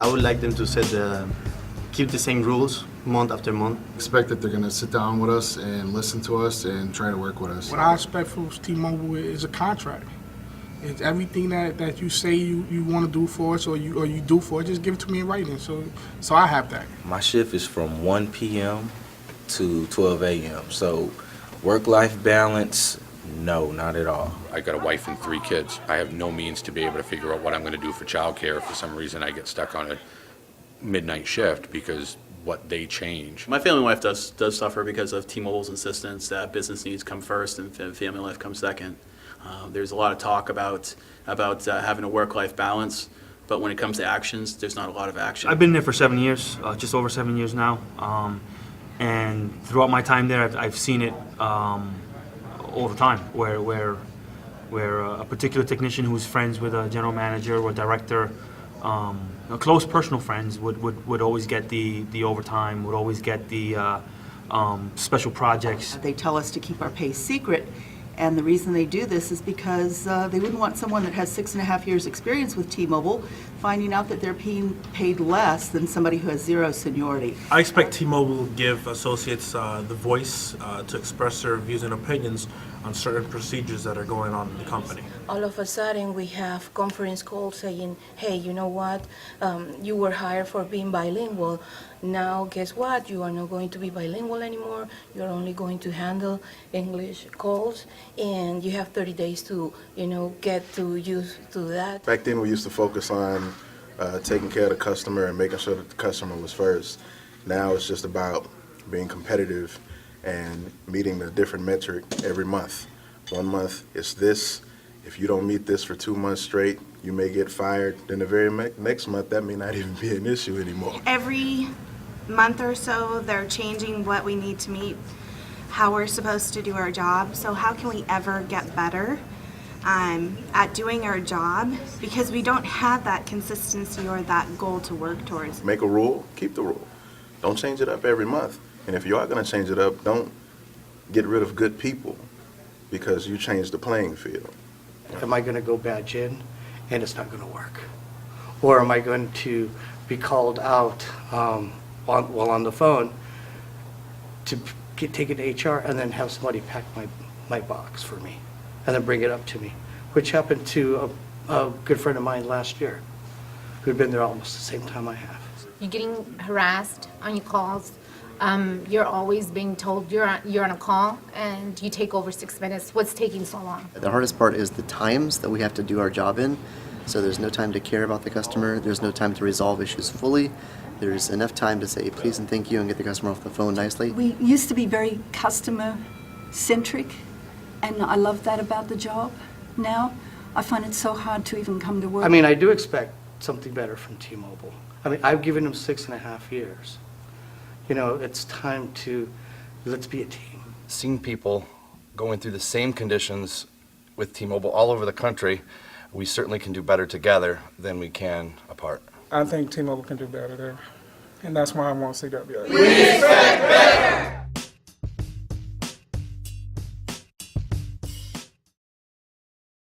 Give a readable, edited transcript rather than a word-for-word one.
I would like them to keep the same rules month after month. Expect that they're going to sit down with us and listen to us and try to work with us. What I expect from T-Mobile is a contract. It's everything that you say you want to do for us or you do for us, just give it to me in writing. So I have that. My shift is from 1 p.m. to 12 a.m. So work-life balance, no, not at all. I got a wife and 3 kids. I have no means to be able to figure out what I'm going to do for childcare if for some reason I get stuck on a midnight shift because what they change. My family life does suffer because of T-Mobile's insistence that business needs come first and family life comes second. There's a lot of talk about having a work-life balance, but when it comes to actions, there's not a lot of action. I've been there for 7 years, just over 7 years now, and throughout my time there, I've seen it all the time, where a particular technician who's friends with a general manager or director, close personal friends, would always get the overtime, would always get the special projects. They tell us to keep our pay secret, and the reason they do this is because they wouldn't want someone that has 6.5 years experience with T-Mobile finding out that they're being paid less than somebody who has 0 seniority. I expect T-Mobile to give associates the voice to express their views and opinions on certain procedures that are going on in the company. All of a sudden we have conference calls saying, hey, you know what, you were hired for being bilingual. Now guess what, you are not going to be bilingual anymore. You're only going to handle English calls, and you have 30 days to, get to used to that. Back then we used to focus on taking care of the customer and making sure that the customer was first. Now it's just about being competitive and meeting the different metric every month. 1 month it's this. If you don't meet this for 2 months straight, you may get fired. Then the very next month, that may not even be an issue anymore. Every month or so, they're changing what we need to meet, how we're supposed to do our job. So how can we ever get better at doing our job? Because we don't have that consistency or that goal to work towards. Make a rule, keep the rule. Don't change it up every month. And if you are going to change it up, don't get rid of good people because you changed the playing field. Am I going to go badge in and it's not going to work? Or am I going to be called out while on the phone to get taken to HR and then have somebody pack my box for me and then bring it up to me, which happened to a good friend of mine last year who'd been there almost the same time I have. You're getting harassed on your calls. You're always being told you're on a call and you take over 6 minutes. What's taking so long? The hardest part is the times that we have to do our job in. So there's no time to care about the customer. There's no time to resolve issues fully. There's enough time to say please and thank you and get the customer off the phone nicely. We used to be very customer-centric, and I love that about the job. Now, I find it so hard to even come to work. I mean, I do expect something better from T-Mobile. I mean, I've given them 6.5 years. It's time let's be a team. Seeing people going through the same conditions with T-Mobile all over the country, we certainly can do better together than we can apart. I think T-Mobile can do better there, and that's why I want CWA. We expect better!